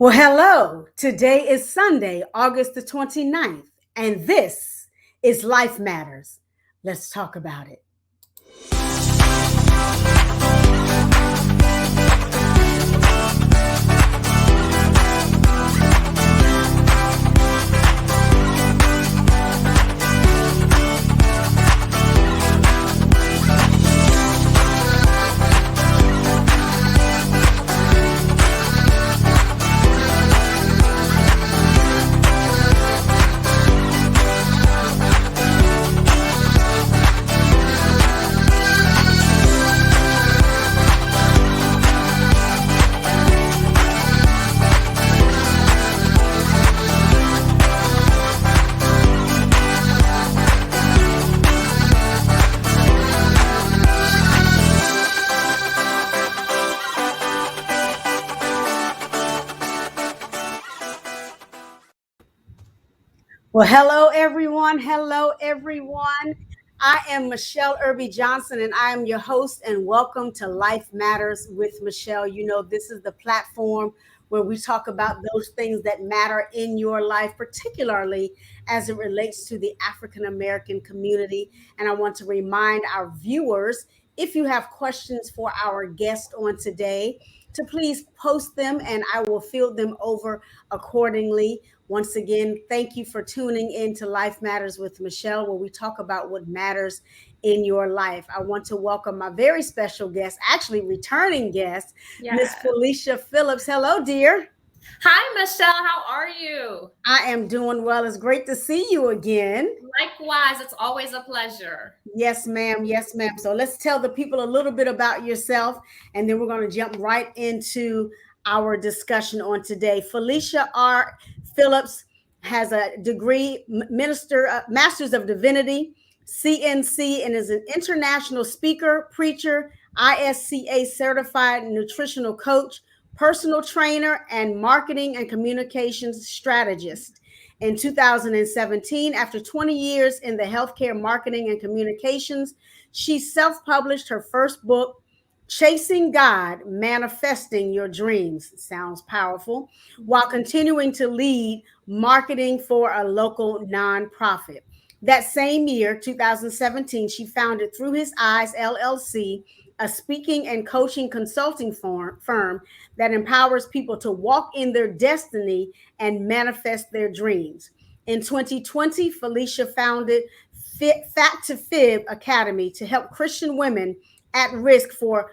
Well, hello. Today is Sunday, August the 29th, and this is Life Matters. Let's talk about it. Well, hello, everyone. Hello, everyone. I am Michele Irby Johnson, and I am your host, and welcome to Life Matters with Michele. You know, this is the platform where we talk about those things that matter in your life, particularly as it relates to the African American community. And I want to remind our viewers, if you have questions for our guest on today, to please post them and I will field them over accordingly. Once again, thank you for tuning in to Life Matters with Michele, where we talk about what matters in your life. I want to welcome my very special guest, actually returning guest, Miss Felicia Phillips. Hello, dear. Hi, Michele. How are you? I am doing well. It's great to see you again. Likewise, it's always a pleasure. Yes, ma'am. Yes, ma'am. So let's tell the people a little bit about yourself, and then we're going to jump right into our discussion on today. Felicia R. Phillips has a degree, Master's of Divinity, CNC, and is an international speaker, preacher, ISCA certified nutritional coach, personal trainer, and marketing and communications strategist. In 2017, after 20 years in the healthcare marketing and communications, she self-published her first book, Chasing God, Manifesting Your Dreams. Sounds powerful. While continuing to lead marketing for a local nonprofit. That same year, 2017, she founded Through His Eyes, LLC, a speaking and coaching consulting firm that empowers people to walk in their destiny and manifest their dreams. In 2020, Felicia founded Fat to Fib Academy to help Christian women at risk for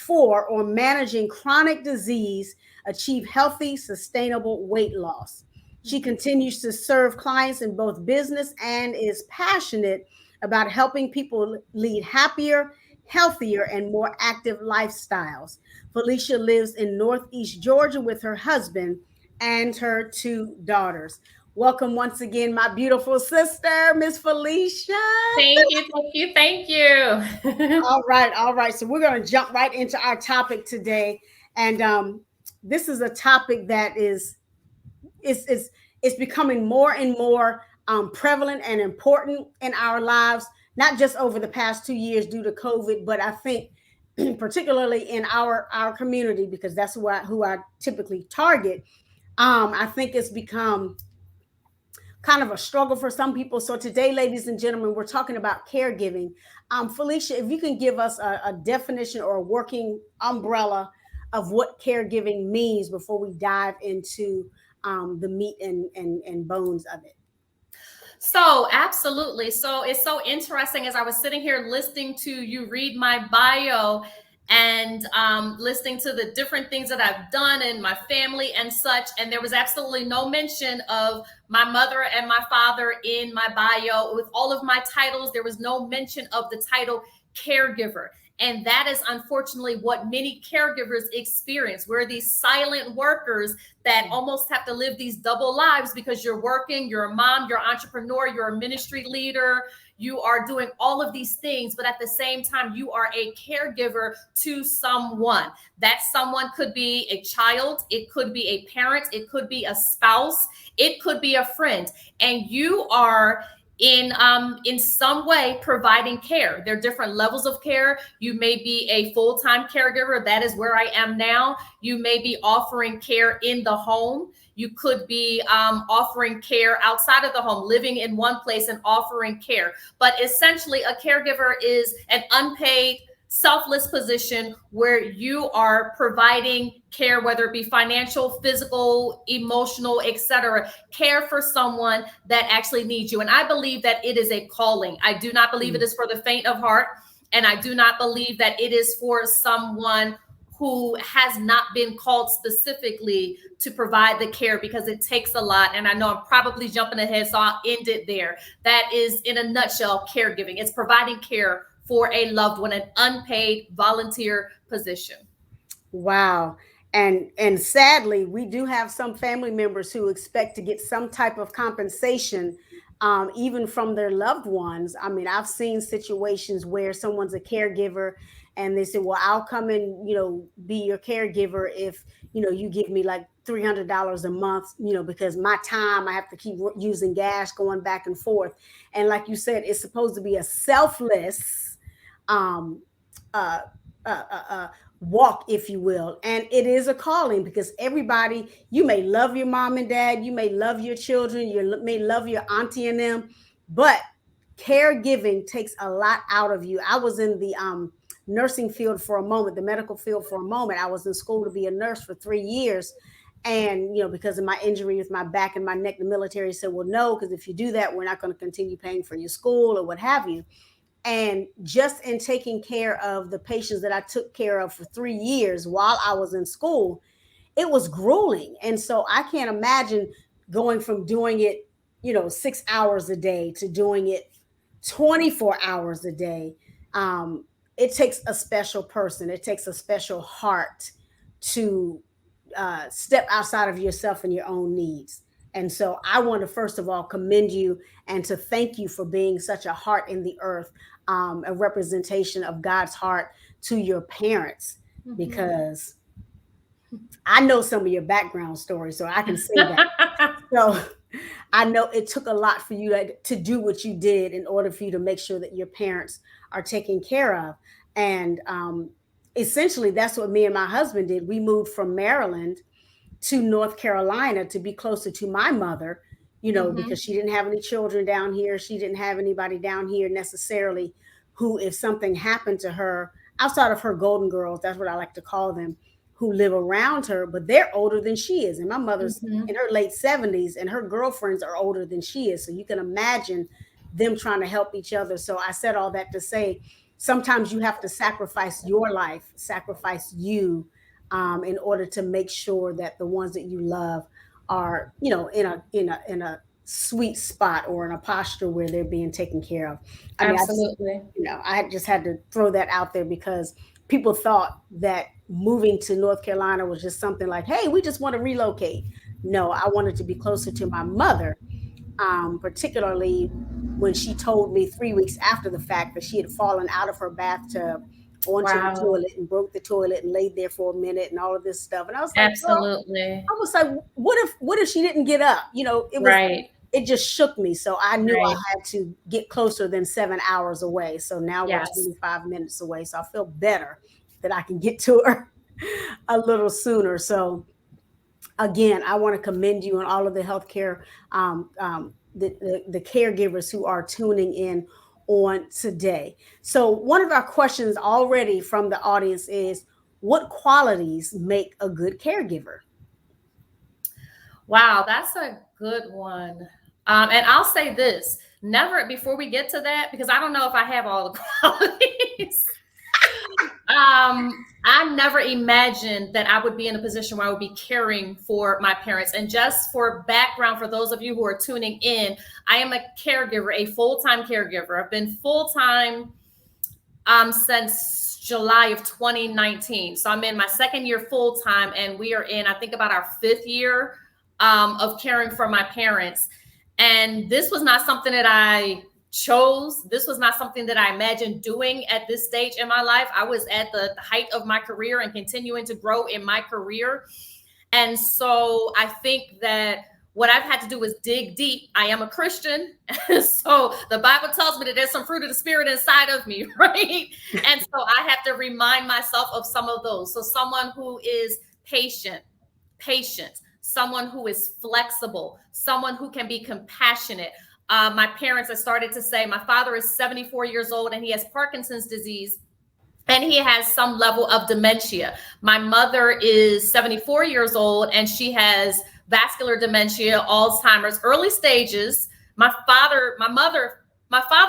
or managing chronic disease achieve healthy, sustainable weight loss. She continues to serve clients in both business and is passionate about helping people lead happier, healthier, and more active lifestyles. Felicia lives in Northeast Georgia with her husband and her two daughters. Welcome once again, my beautiful sister, Miss Felicia. Thank you, thank you, thank you. All right. So we're going to jump right into our topic today, and this is a topic that is becoming more and more prevalent and important in our lives, not just over the past 2 years due to COVID, but I think particularly in our community, because that's who I typically target. I think it's become kind of a struggle for some people. So today, ladies and gentlemen, we're talking about caregiving. Felicia, if you can give us a definition or a working umbrella of what caregiving means before we dive into the meat and bones of it. So absolutely. So it's so interesting as I was sitting here listening to you read my bio and listening to the different things that I've done in my family and such. And there was absolutely no mention of my mother and my father in my bio. With all of my titles, there was no mention of the title caregiver. And that is unfortunately what many caregivers experience. We're these silent workers that almost have to live these double lives because you're working, you're a mom, you're an entrepreneur, you're a ministry leader, you are doing all of these things, but at the same time, you are a caregiver to someone. That someone could be a child, it could be a parent, it could be a spouse, it could be a friend. And you are in some way providing care. There are different levels of care. You may be a full-time caregiver. That is where I am now. You may be offering care in the home. You could be offering care outside of the home, living in one place and offering care. But essentially, a caregiver is an unpaid, selfless position where you are providing care, whether it be financial, physical, emotional, etc., care for someone that actually needs you. And I believe that it is a calling. I do not believe it is for the faint of heart. And I do not believe that it is for someone who has not been called specifically to provide the care, because it takes a lot. And I know I'm probably jumping ahead, so I'll end it there. That is, in a nutshell, caregiving. It's providing care for a loved one, an unpaid volunteer position. Wow. And sadly, we do have some family members who expect to get some type of compensation, even from their loved ones. I mean, I've seen situations where someone's a caregiver and they say, well, I'll come and, be your caregiver if, you give me like $300 a month, because my time, I have to keep using gas going back and forth. And like you said, it's supposed to be a selfless, um, uh, walk, if you will. And it is a calling, because everybody, you may love your mom and dad, you may love your children, you may love your auntie and them, but caregiving takes a lot out of you. I was in the nursing field for a moment, the medical field for a moment. I was in school to be a nurse for 3 years. And, because of my injury with my back and my neck, the military said, well, no, because if you do that, we're not going to continue paying for your school or what have you. And just in taking care of the patients that I took care of for 3 years while I was in school, it was grueling. And so I can't imagine going from doing it, 6 hours a day to doing it 24 hours a day. It takes a special person, it takes a special heart to step outside of yourself and your own needs. And so I want to first of all commend you and to thank you for being such a heart in the earth, a representation of God's heart to your parents, because I know some of your background stories, so I can say that. So I know it took a lot for you to do what you did in order for you to make sure that your parents are taken care of. And essentially, that's what me and my husband did. We moved from Maryland to North Carolina to be closer to my mother, because she didn't have any children down here. She didn't have anybody down here necessarily who, if something happened to her, outside of her golden girls, that's what I like to call them, who live around her, but they're older than she is. And my mother's in her late 70s and her girlfriends are older than she is. So you can imagine them trying to help each other. So I said all that to say, sometimes you have to sacrifice your life, sacrifice you, in order to make sure that the ones that you love are, in a sweet spot or in a posture where they're being taken care of. I mean, Absolutely. I just had to throw that out there, because people thought that moving to North Carolina was just something like, hey, we just want to relocate. No, I wanted to be closer to my mother, particularly when she told me 3 weeks after the fact that she had fallen out of her bathtub onto the Wow. toilet and broke the toilet and laid there for a minute and all of this stuff. And I was like, well, Absolutely. I was like, what if she didn't get up? Right. It just shook me. So I knew I Right. had to get closer than 7 hours away. So now we're Yes. 25 minutes away. So I feel better that I can get to her a little sooner. So again, I want to commend you and all of the healthcare, the caregivers who are tuning in on today. So one of our questions already from the audience is, what qualities make a good caregiver? Wow, that's a good one. And I'll say this, never, before we get to that, because I don't know if I have all the qualities. I never imagined that I would be in a position where I would be caring for my parents. And just for background, for those of you who are tuning in, I am a caregiver, a full-time caregiver. I've been full-time since July of 2019. So I'm in my second year full-time, and we are in, I think, about our fifth year of caring for my parents. And this was not something that I chose. This was not something that I imagined doing at this stage in my life. I was at the height of my career and continuing to grow in my career. And so I think that what I've had to do is dig deep. I am a Christian. So the Bible tells me that there's some fruit of the Spirit inside of me, right? And so I have to remind myself of some of those. So someone who is patient, someone who is flexible, someone who can be compassionate. My parents, I started to say, my father is 74 years old and he has Parkinson's disease. And he has some level of dementia. My mother is 74 years old and she has vascular dementia, Alzheimer's, early stages. My father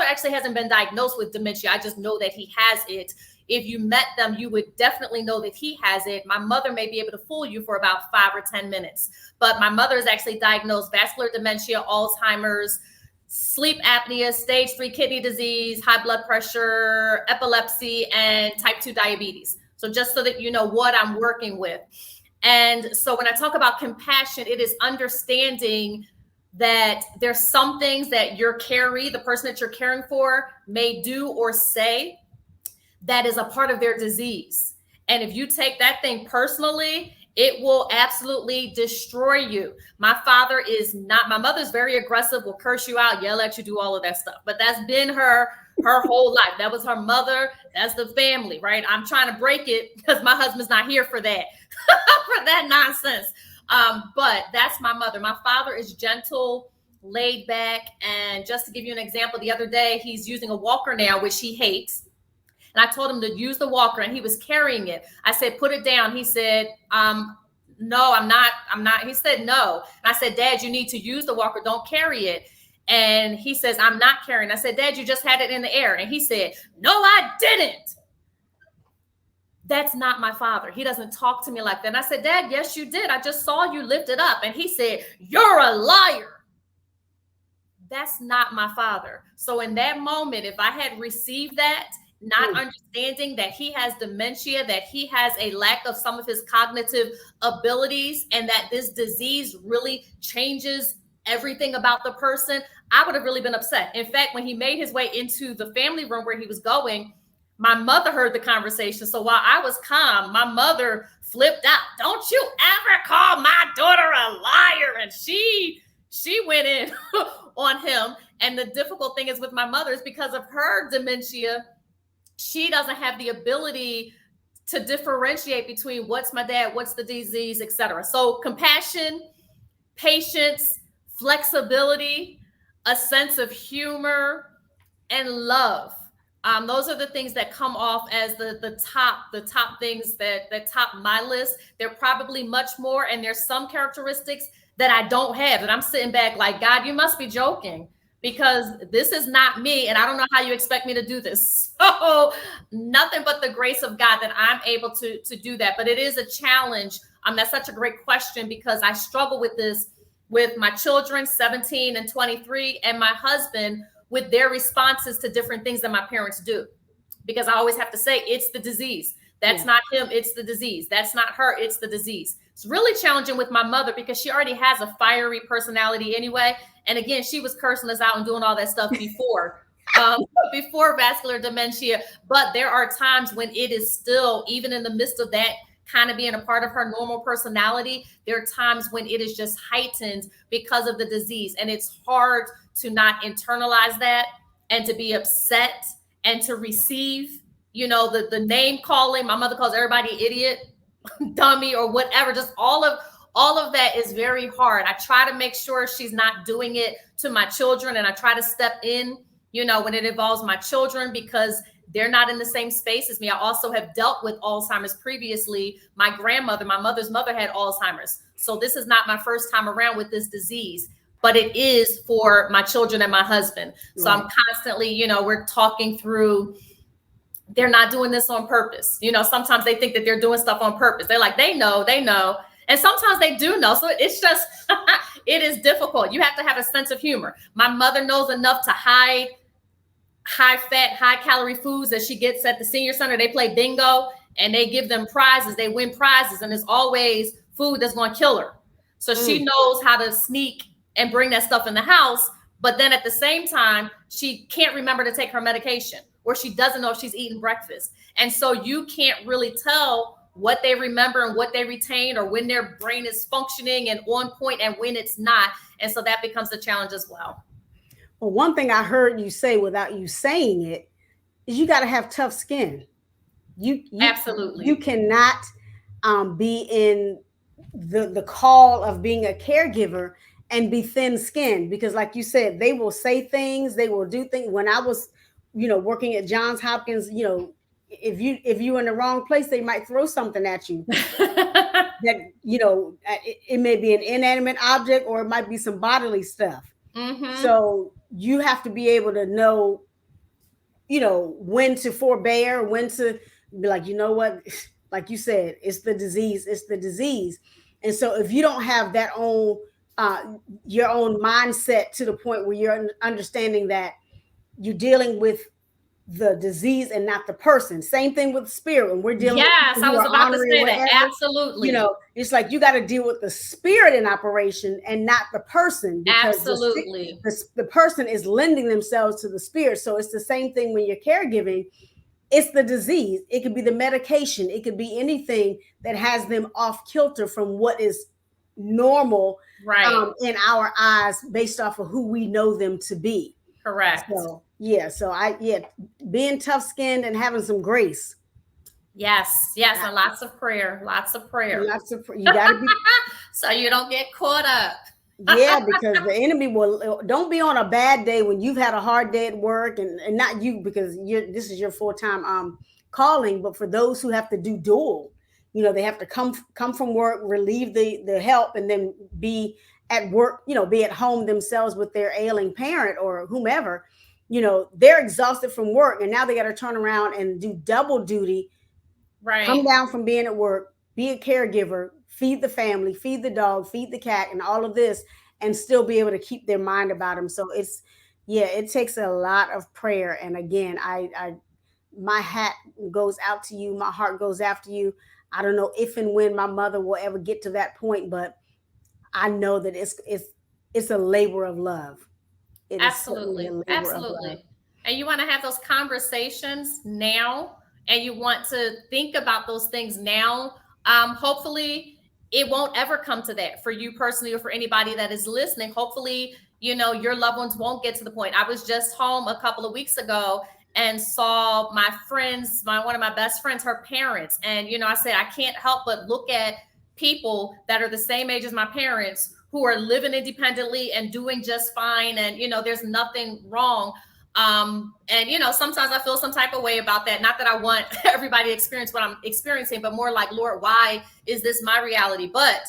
actually hasn't been diagnosed with dementia. I just know that he has it. If you met them, you would definitely know that he has it. My mother may be able to fool you for about 5 or 10 minutes, but my mother is actually diagnosed vascular dementia, Alzheimer's, sleep apnea, stage 3 kidney disease, high blood pressure, epilepsy, and type 2 diabetes. So just so that you know what I'm working with. And so when I talk about compassion, it is understanding that there's some things that the person that you're caring for, may do or say that is a part of their disease. And if you take that thing personally, it will absolutely destroy you. My mother's very aggressive, will curse you out, yell at you, do all of that stuff. But that's been her whole life. That was her mother. That's the family, right? I'm trying to break it because my husband's not here for that, for that nonsense. But that's my mother. My father is gentle, laid back. And just to give you an example, the other day, he's using a walker now, which he hates. And I told him to use the walker and he was carrying it. I said, put it down. He said, no, I'm not. He said, no. And I said, Dad, you need to use the walker. Don't carry it. And he says, I'm not carrying. I said, Dad, you just had it in the air. And he said, no, I didn't. That's not my father. He doesn't talk to me like that. And I said, Dad, yes, you did. I just saw you lift it up. And he said, you're a liar. That's not my father. So in that moment, if I had received that, not understanding that he has dementia, that he has a lack of some of his cognitive abilities, and that this disease really changes everything about the person, I would have really been upset. In fact, when he made his way into the family room where he was going, my mother heard the conversation. So while I was calm, my mother flipped out. Don't you ever call my daughter a liar. And she went in on him. And the difficult thing is with my mother is because of her dementia, she doesn't have the ability to differentiate between what's my dad, what's the disease, etc. So compassion, patience, flexibility, a sense of humor, and love. Those are the things that come off as the top things that top my list. There are probably much more, and there's some characteristics that I don't have, that I'm sitting back like, God, you must be joking, because this is not me, and I don't know how you expect me to do this. So nothing but the grace of God that I'm able to do that. But it is a challenge. That's such a great question, because I struggle with this with my children, 17 and 23, and my husband, with their responses to different things that my parents do. Because I always have to say, it's the disease. That's not him, it's the disease. That's not her, it's the disease. It's really challenging with my mother because she already has a fiery personality anyway. And again, she was cursing us out and doing all that stuff before, before vascular dementia. But there are times when it is still, even in the midst of that kind of being a part of her normal personality, there are times when it is just heightened because of the disease. And it's hard to not internalize that and to be upset and to receive, the name calling. My mother calls everybody idiot, dummy, or whatever. Just all of that is very hard. I try to make sure she's not doing it to my children, and I try to step in, when it involves my children, because they're not in the same space as me. I also have dealt with Alzheimer's previously. My grandmother, my mother's mother, had Alzheimer's. So this is not my first time around with this disease, but it is for my children and my husband. So I'm constantly, we're talking through, they're not doing this on purpose. Sometimes they think that they're doing stuff on purpose. They're like, they know. And sometimes they do know. So it's just, it is difficult. You have to have a sense of humor. My mother knows enough to hide high fat, high calorie foods that she gets at the senior center. They play bingo and they give them prizes. They win prizes, and it's always food that's going to kill her. So she knows how to sneak and bring that stuff in the house. But then at the same time, she can't remember to take her medication, or she doesn't know if she's eating breakfast. And so you can't really tell what they remember and what they retain, or when their brain is functioning and on point and when it's not. And so that becomes a challenge as well. Well, one thing I heard you say without you saying it is you got to have tough skin. You Absolutely. cannot be in the call of being a caregiver and be thin skinned, because like you said, they will say things, they will do things. When I was, working at Johns Hopkins, if you in the wrong place, they might throw something at you that, it may be an inanimate object or it might be some bodily stuff. Mm-hmm. So you have to be able to know, when to forbear, when to be like, you know what, like you said, it's the disease, it's the disease. And so if you don't have that own, uh, your own mindset to the point where you're understanding that you're dealing with the disease and not the person. Same thing with spirit. When we're dealing with Yes, people I who was are about to honorary or say that. whatever, Absolutely. it's like you got to deal with the spirit in operation and not the person, because Absolutely. the person is lending themselves to the spirit. So it's the same thing when you're caregiving. It's the disease. It could be the medication. It could be anything that has them off kilter from what is normal, Right. in our eyes, based off of who we know them to be. Correct. So yeah, being tough skinned and having some grace. Yes, yes, Uh, and lots of prayer, lots of prayer. you got to be. So you don't get caught up. Yeah, because the enemy will. Don't be on a bad day when you've had a hard day at work, and not you, because this is your full-time calling, but for those who have to do dual, they have to come from work, relieve the help, and then be at work, be at home themselves with their ailing parent or whomever. They're exhausted from work, and now they got to turn around and do double duty, come Right. down from being at work, be a caregiver, feed the family, feed the dog, feed the cat, and all of this, and still be able to keep their mind about them. So yeah, it takes a lot of prayer. And again, my hat goes out to you, my heart goes after you. I don't know if and when my mother will ever get to that point, but I know that it's a labor of love. It is certainly a Absolutely. labor of love. Absolutely. And you want to have those conversations now, and you want to think about those things now. Hopefully, it won't ever come to that for you personally or for anybody that is listening. Hopefully, your loved ones won't get to the point. I was just home a couple of weeks ago and saw my friends, one of my best friends, her parents. And, I said, I can't help but look at people that are the same age as my parents who are living independently and doing just fine. And, there's nothing wrong. And, sometimes I feel some type of way about that. Not that I want everybody to experience what I'm experiencing, but more like, Lord, why is this my reality? But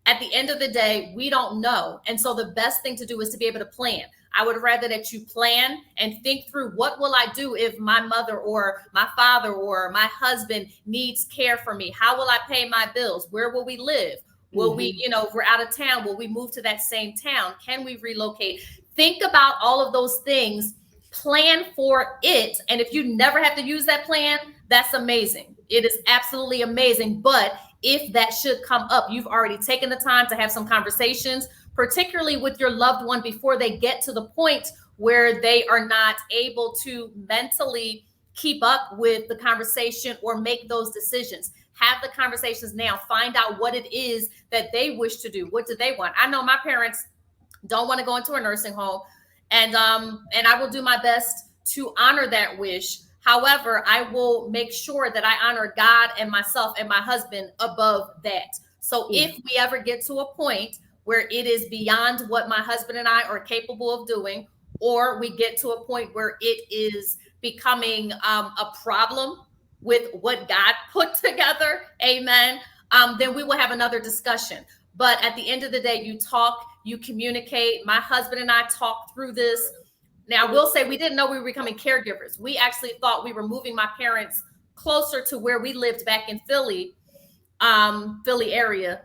at the end of the day, we don't know. And so the best thing to do is to be able to plan. I would rather that you plan and think through, what will I do if my mother or my father or my husband needs care for me? How will I pay my bills? Where will we live? Will we, Mhm. if we're out of town, will we move to that same town? Can we relocate? Think about all of those things, plan for it. And if you never have to use that plan, that's amazing. It is absolutely amazing. But if that should come up, you've already taken the time to have some conversations, particularly with your loved one, before they get to the point where they are not able to mentally keep up with the conversation or make those decisions. Have the conversations now. Find out what it is that they wish to do. What do they want? I know my parents don't want to go into a nursing home, and I will do my best to honor that wish. However, I will make sure that I honor God and myself and my husband above that. So Yeah. if we ever get to a point where it is beyond what my husband and I are capable of doing, or we get to a point where it is becoming a problem with what God put together, amen, then we will have another discussion. But at the end of the day, you talk, you communicate. My husband and I talked through this. Now, I will say we didn't know we were becoming caregivers. We actually thought we were moving my parents closer to where we lived back in Philly area.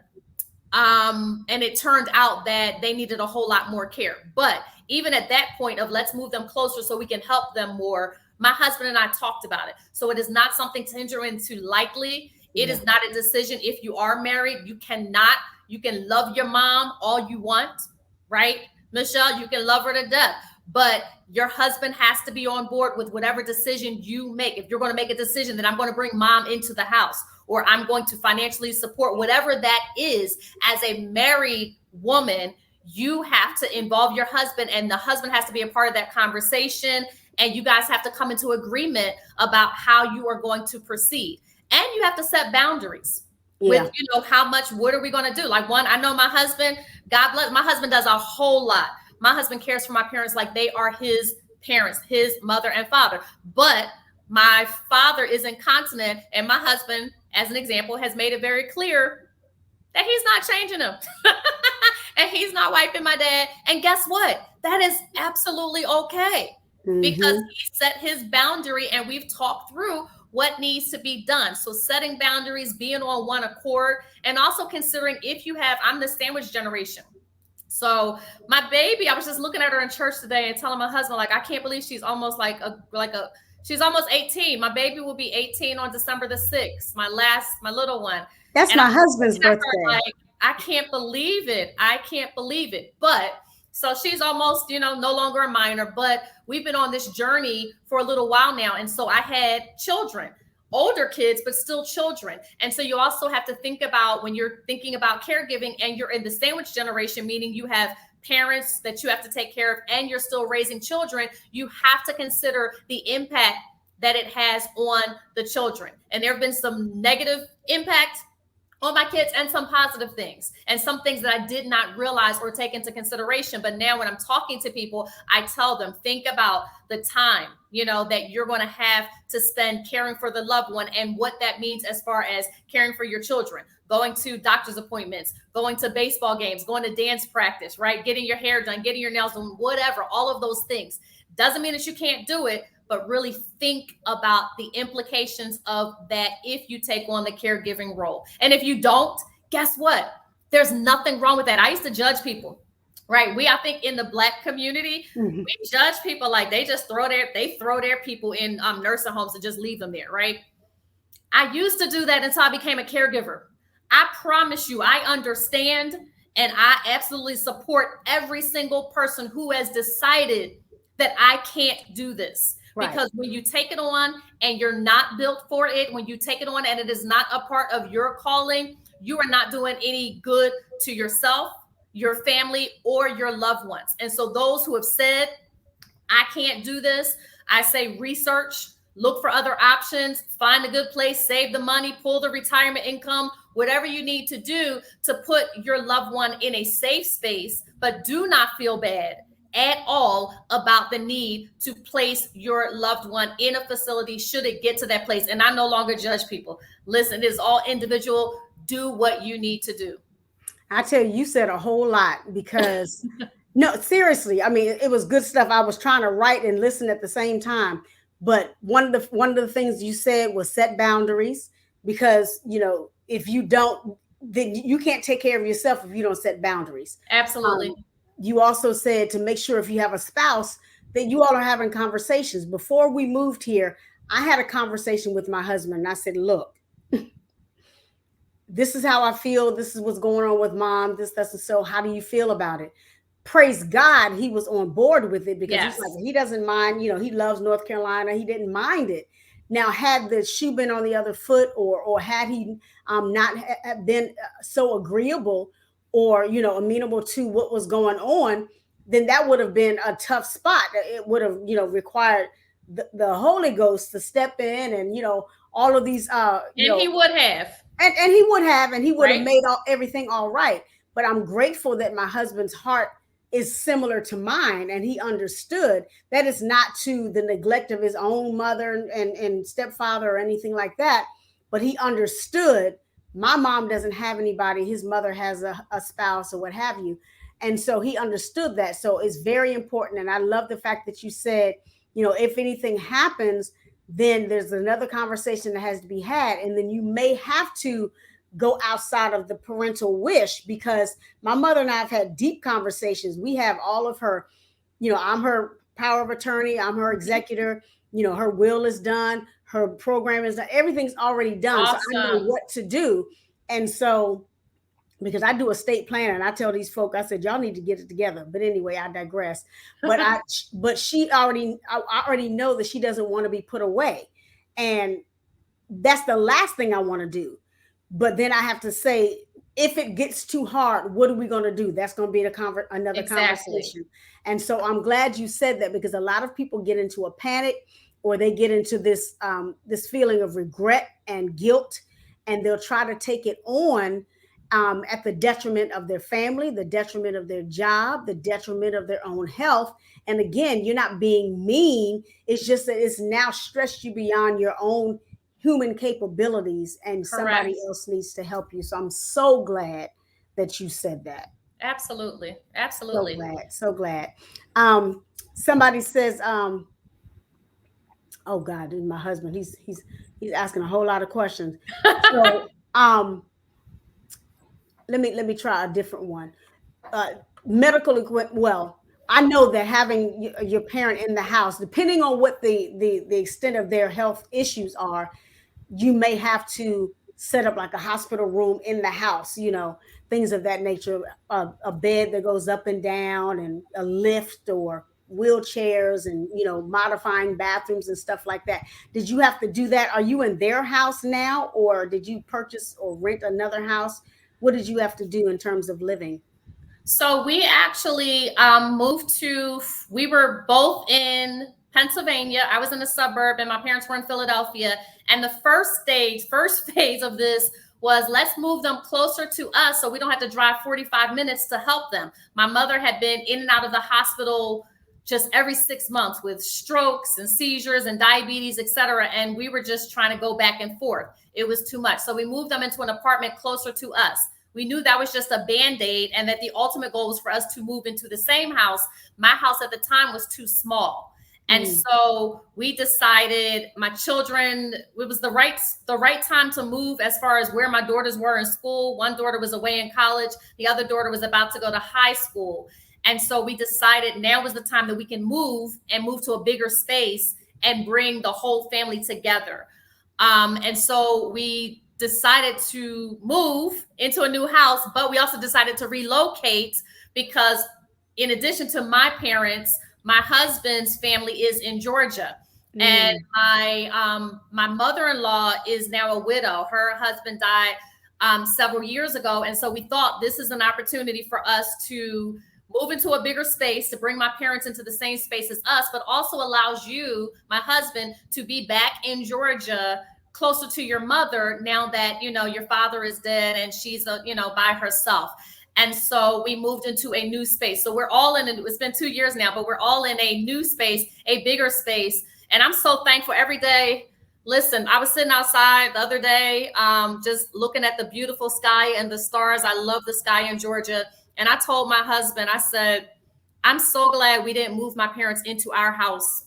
And it turned out that they needed a whole lot more care. But even at that point of, let's move them closer so we can help them more, my husband and I talked about it. So it is not something to enter into lightly. It Yeah. is not a decision. If you are married, you can love your mom all you want, right? Michele, you can love her to death, but your husband has to be on board with whatever decision you make. If you're going to make a decision that I'm going to bring mom into the house, or I'm going to financially support, whatever that is. As a married woman, you have to involve your husband, and the husband has to be a part of that conversation. And you guys have to come into agreement about how you are going to proceed. And you have to set boundaries with, how much, what are we going to do? Like, one, I know my husband, God bless, my husband does a whole lot. My husband cares for my parents like they are his parents, his mother and father. But my father is incontinent, and my husband, as an example, has made it very clear that he's not changing him. And he's not wiping my dad. And guess what? That is absolutely okay. Because he set his boundary, and we've talked through what needs to be done. So setting boundaries, being on one accord, and also considering if you have, I'm the sandwich generation. So my baby, I was just looking at her in church today and telling my husband, like, I can't believe she's almost she's almost 18. My baby will be 18 on December the 6th, my little one. That's and my husband's birthday. Like, I can't believe it. I can't believe it. But so she's almost, no longer a minor, but we've been on this journey for a little while now. And so I had children, older kids, but still children. And so you also have to think about, when you're thinking about caregiving and you're in the sandwich generation, meaning you have parents that you have to take care of and you're still raising children, you have to consider the impact that it has on the children. And there have been some negative impact on my kids and some positive things, and some things that I did not realize or take into consideration. But now when I'm talking to people, I tell them, think about the time, that you're going to have to spend caring for the loved one, and what that means as far as caring for your children, going to doctor's appointments, going to baseball games, going to dance practice, right? Getting your hair done, getting your nails done, whatever, all of those things. Doesn't mean that you can't do it, but really think about the implications of that if you take on the caregiving role. And if you don't, guess what? There's nothing wrong with that. I used to judge people, right? I think in the Black community, we judge people like they throw their people in nursing homes and just leave them there, right? I used to do that until I became a caregiver. I promise you, I understand, and I absolutely support every single person who has decided that I can't do this. Right. Because when you take it on and you're not built for it, when you take it on and it is not a part of your calling, you are not doing any good to yourself, your family, or your loved ones. And so those who have said, I can't do this, I say research, look for other options, find a good place, save the money, pull the retirement income, whatever you need to do to put your loved one in a safe space, but do not feel bad at all about the need to place your loved one in a facility should it get to that place. And I no longer judge people. Listen, it is all individual. Do what you need to do. I tell you, you said a whole lot, because no, seriously, I mean, it was good stuff. I was trying to write and listen at the same time. But one of the things you said was set boundaries, because, if you don't, then you can't take care of yourself if you don't set boundaries. Absolutely. You also said to make sure if you have a spouse that you all are having conversations. Before we moved here, I had a conversation with my husband, and I said, look, this is how I feel. This is what's going on with mom. This, and so how do you feel about it? Praise God, he was on board with it, because he's like, he doesn't mind, he loves North Carolina. He didn't mind it. Now, had the shoe been on the other foot, or had he not been so agreeable or, amenable to what was going on, then that would have been a tough spot. It would have, required the Holy Ghost to step in, and, all of these. He would have. And he would have, and he would have made everything all right. But I'm grateful that my husband's heart is similar to mine, and he understood that it's not to the neglect of his own mother and stepfather or anything like that, but he understood my mom doesn't have anybody, his mother has a spouse or what have you. And so he understood that. So it's very important. And I love the fact that you said, if anything happens, then there's another conversation that has to be had. And then you may have to go outside of the parental wish, because my mother and I have had deep conversations. We have all of her, I'm her power of attorney, I'm her executor, her will is done, her program is done, everything's already done. Awesome. So I know what to do. And so, because I do estate planning, and I tell these folk, I said, y'all need to get it together. But anyway, I digress. But I already know that she doesn't want to be put away. And that's the last thing I want to do. But then I have to say, if it gets too hard, what are we going to do? That's going to be another Exactly. conversation. And so I'm glad you said that, because a lot of people get into a panic, or they get into this feeling of regret and guilt, and they'll try to take it on, at the detriment of their family, the detriment of their job, the detriment of their own health. And again, you're not being mean. It's just that it's now stressed you beyond your own human capabilities, and somebody Correct. else needs to help you. So I'm so glad that you said that. Absolutely. So Absolutely. glad, so glad. Somebody says, oh God, and my husband, he's asking a whole lot of questions. So let me try a different one. uh, Medical equipment. Well, I know that having your parent in the house, depending on what the extent of their health issues are, you may have to set up like a hospital room in the house, things of that nature, a bed that goes up and down, and a lift, or wheelchairs, and modifying bathrooms and stuff like that. Did you have to do that? Are you in their house now, or did you purchase or rent another house? What did you have to do in terms of living? So we actually moved to, we were both in Pennsylvania. I was in a suburb and my parents were in Philadelphia. And the first phase of this was, let's move them closer to us so we don't have to drive 45 minutes to help them. My mother had been in and out of the hospital just every 6 months with strokes and seizures and diabetes, et cetera. And we were just trying to go back and forth. It was too much. So we moved them into an apartment closer to us. We knew that was just a band-aid, and that the ultimate goal was for us to move into the same house. My house at the time was too small. And so we decided, my children, it was the right time to move as far as where my daughters were in school. One daughter was away in college. The other daughter was about to go to high school. And so we decided now was the time that we can move to a bigger space and bring the whole family together. And so we decided to move into a new house, but we also decided to relocate because, in addition to my parents, my husband's family is in Georgia. And my mother-in-law is now a widow. Her husband died several years ago. And so we thought this is an opportunity for us to move into a bigger space, to bring my parents into the same space as us, but also allows you, my husband, to be back in Georgia, closer to your mother, now that your father is dead and she's by herself. And so we moved into a new space. So we're all in it's been 2 years now, but we're all in a new space, a bigger space. And I'm so thankful every day. Listen, I was sitting outside the other day, just looking at the beautiful sky and the stars. I love the sky in Georgia. And I told my husband, I said, I'm so glad we didn't move my parents into our house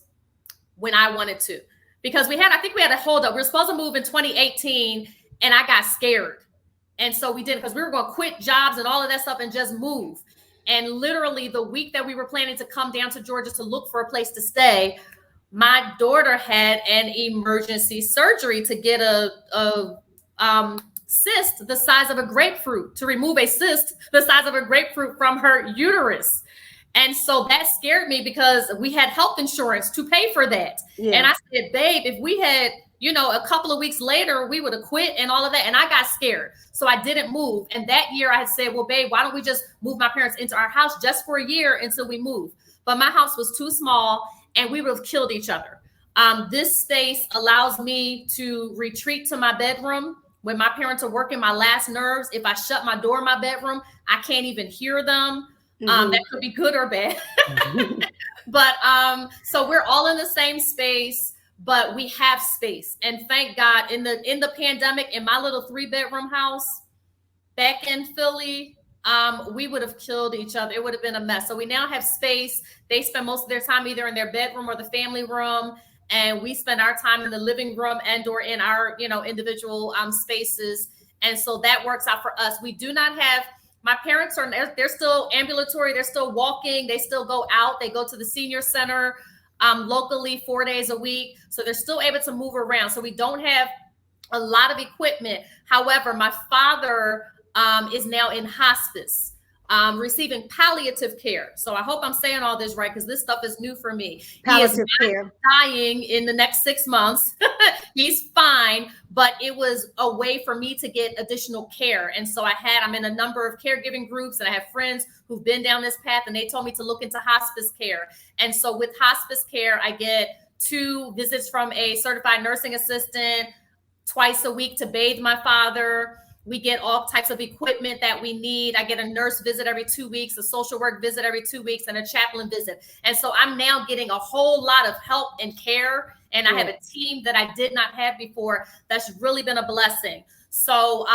when I wanted to. Because I think we had a hold up. We were supposed to move in 2018, and I got scared. And so we didn't, because we were going to quit jobs and all of that stuff and just move. And literally the week that we were planning to come down to Georgia to look for a place to stay, my daughter had an emergency surgery to get a cyst the size of a grapefruit, to remove a cyst the size of a grapefruit from her uterus. And so that scared me because we had health insurance to pay for that. Yeah. And I said, babe, if we had, a couple of weeks later, we would have quit and all of that. And I got scared. So I didn't move. And that year I had said, well, babe, why don't we just move my parents into our house just for a year until we move? But my house was too small and we would have killed each other. This space allows me to retreat to my bedroom. When my parents are working my last nerves, if I shut my door in my bedroom, I can't even hear them. That could be good or bad. But so we're all in the same space, but we have space. And thank God, in the pandemic, in my little 3-bedroom house back in Philly, we would have killed each other. It would have been a mess. So we now have space. They spend most of their time either in their bedroom or the family room, and we spend our time in the living room and or in our individual spaces. And so that works out for us. We do not have, my parents they're still ambulatory. They're still walking. They still go out. They go to the senior center locally 4 days a week. So they're still able to move around. So we don't have a lot of equipment. However, my father is now in hospice. receiving palliative care. So I hope I'm saying all this right, because this stuff is new for me. He is Palliative care. dying in the next 6 months. He's fine, but it was a way for me to get additional care. And so I'm in a number of caregiving groups, and I have friends who've been down this path, and they told me to look into hospice care. And so with hospice care, I get 2 visits from a certified nursing assistant twice a week to bathe my father. We get all types of equipment that we need. I get a nurse visit every 2 weeks, a social work visit every 2 weeks, and a chaplain visit. And so I'm now getting a whole lot of help and care. And I have a team that I did not have before. That's really been a blessing. So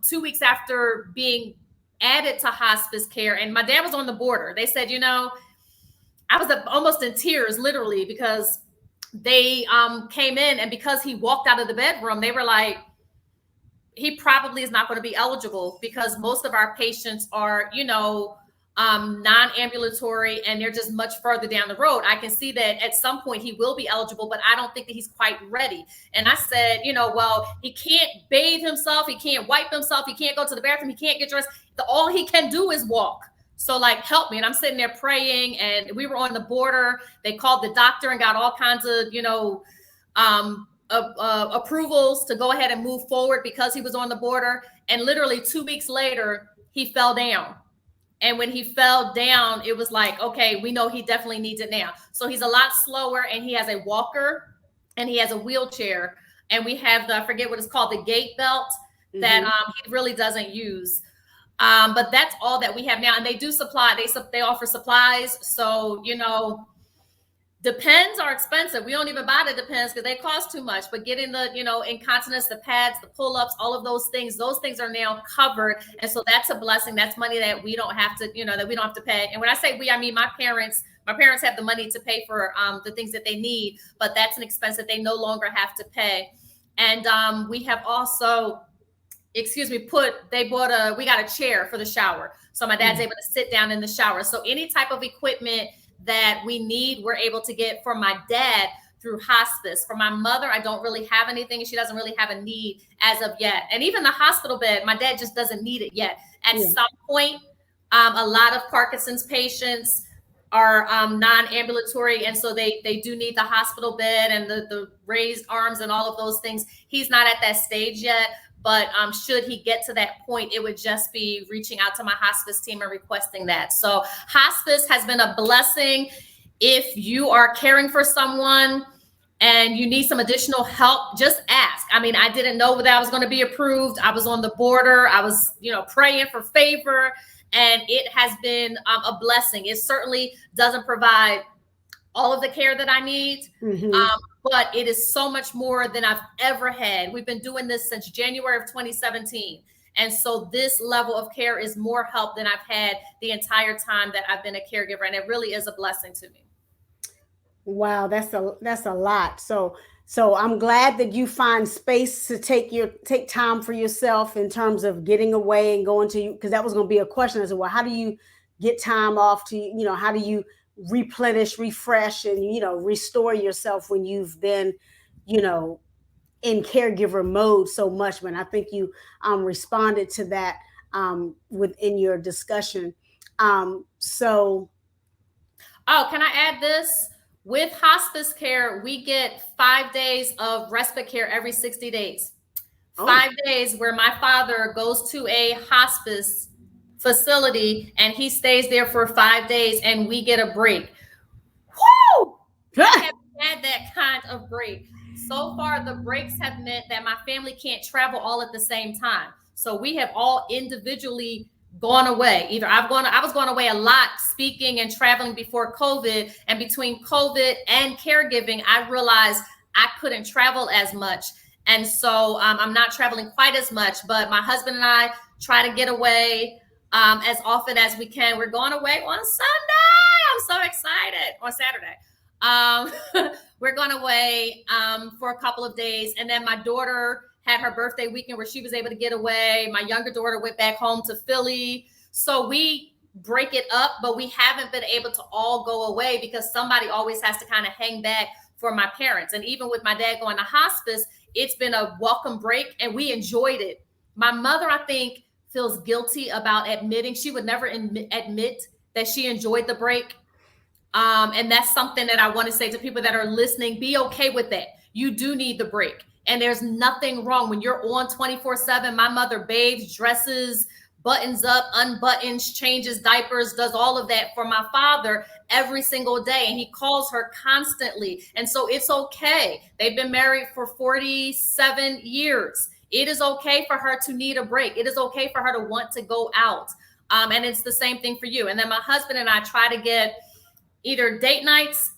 2 weeks after being added to hospice care, and my dad was on the border. They said, I was almost in tears, literally, because they came in, and because he walked out of the bedroom, they were like, he probably is not going to be eligible, because most of our patients are, non-ambulatory, and they're just much further down the road. I can see that at some point he will be eligible, but I don't think that he's quite ready. And I said, well, he can't bathe himself. He can't wipe himself. He can't go to the bathroom. He can't get dressed. All he can do is walk. So help me. And I'm sitting there praying, and we were on the border. They called the doctor and got all kinds of, approvals to go ahead and move forward because he was on the border. And literally 2 weeks later, he fell down. And when he fell down, it was like, okay, we know he definitely needs it now. So he's a lot slower, and he has a walker, and he has a wheelchair, and we have I forget what it's called, the gait belt that he really doesn't use. But that's all that we have now. And they do supply, they offer supplies. So, Depends are expensive. We don't even buy the Depends because they cost too much. But getting the, incontinence, the pads, the pull-ups, all of those things are now covered. And so that's a blessing. That's money that we don't have to, that we don't have to pay. And when I say we, I mean my parents have the money to pay for the things that they need, but that's an expense that they no longer have to pay. And we have also, we got a chair for the shower. So my dad's able to sit down in the shower. So any type of equipment that we need, we're able to get for my dad through hospice. For my mother, I don't really have anything. She doesn't really have a need as of yet. And even the hospital bed, my dad just doesn't need it yet. At some point, a lot of Parkinson's patients are non-ambulatory. And so they do need the hospital bed and the raised arms and all of those things. He's not at that stage yet. But should he get to that point, it would just be reaching out to my hospice team and requesting that. So hospice has been a blessing. If you are caring for someone and you need some additional help, just ask. I mean, I didn't know that I was going to be approved. I was on the border. I was, praying for favor, and it has been a blessing. It certainly doesn't provide all of the care that I need. But it is so much more than I've ever had. We've been doing this since January of 2017. And so this level of care is more help than I've had the entire time that I've been a caregiver. And it really is a blessing to me. Wow, that's a lot. So I'm glad that you find space to take time for yourself in terms of getting away and going to, because that was going to be a question. I said, well, how do you get time off to, how do you replenish, refresh, and restore yourself when you've been in caregiver mode so much? But I think you responded to that within your discussion. Can I add this? With hospice care, we get 5 days of respite care every 60 days. 5 days where my father goes to a hospice facility and he stays there for 5 days and we get a break. Woo! I haven't had that kind of break. So far, the breaks have meant that my family can't travel all at the same time. So we have all individually gone away. I was going away a lot speaking and traveling before COVID. And between COVID and caregiving, I realized I couldn't travel as much. And so I'm not traveling quite as much, but my husband and I try to get away as often as we can. We're going away on Sunday. I'm so excited. On Saturday. We're going away for a couple of days. And then my daughter had her birthday weekend where she was able to get away. My younger daughter went back home to Philly. So we break it up, but we haven't been able to all go away because somebody always has to kind of hang back for my parents. And even with my dad going to hospice, it's been a welcome break and we enjoyed it. My mother, I think, feels guilty about admitting. She would never admit that she enjoyed the break. And that's something that I want to say to people that are listening. Be okay with that. You do need the break. And there's nothing wrong when you're on 24/7. My mother bathes, dresses, buttons up, unbuttons, changes diapers, does all of that for my father every single day. And he calls her constantly. And so it's okay. They've been married for 47 years. It is okay for her to need a break. It is okay for her to want to go out. And it's the same thing for you. And then my husband and I try to get either date nights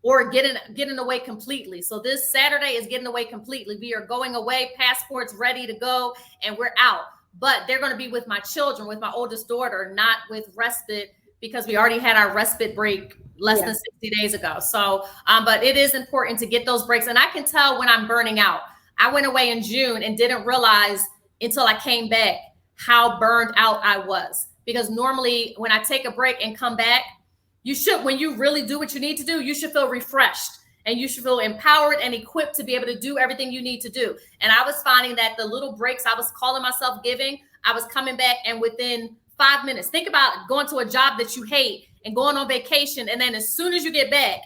or getting away completely. So this Saturday is getting away completely. We are going away, passports ready to go, and we're out. But they're going to be with my children, with my oldest daughter, not with Respite, because we already had our Respite break less than 60 days ago. So, but it is important to get those breaks. And I can tell when I'm burning out. I went away in June and didn't realize until I came back how burned out I was. Because normally when I take a break and come back, you should, when you really do what you need to do, you should feel refreshed and you should feel empowered and equipped to be able to do everything you need to do. And I was finding that the little breaks I was calling myself giving, I was coming back and within 5 minutes, think about going to a job that you hate and going on vacation. And then as soon as you get back,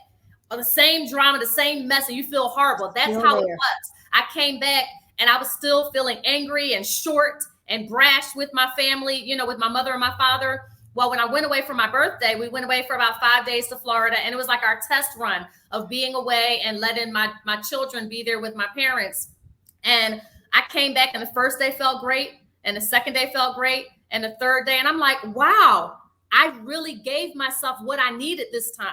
the same drama, the same mess, and you feel horrible. That's how it was. I came back and I was still feeling angry and short and brash with my family, you know, with my mother and my father. Well, when I went away for my birthday, we went away for about 5 days to Florida. And it was like our test run of being away and letting my children be there with my parents. And I came back and the first day felt great. And the second day felt great. And the third day. And I'm like, wow, I really gave myself what I needed this time.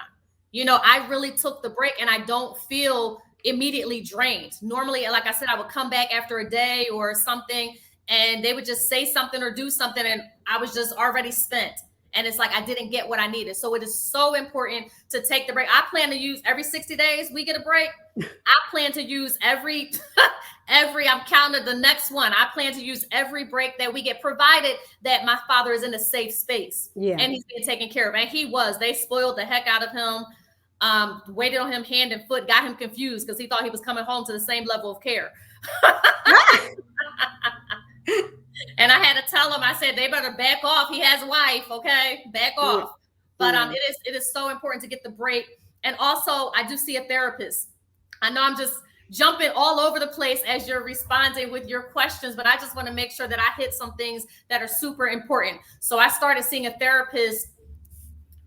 You know, I really took the break and I don't feel immediately drained. Normally, like I said, I would come back after a day or something and they would just say something or do something and I was just already spent. And it's like I didn't get what I needed. So it is so important to take the break. I plan to use every 60 days we get a break. I plan to use every I'm counting the next one. I plan to use every break that we get, provided that my father is in a safe space and he's being taken care of. And he was. They spoiled the heck out of him, waited on him hand and foot, got him confused because he thought he was coming home to the same level of care. And I had to tell him, I said, they better back off. He has a wife, okay? Back off. But it is so important to get the break. And also, I do see a therapist. I know I'm just jumping all over the place as you're responding with your questions, but I just want to make sure that I hit some things that are super important. So I started seeing a therapist.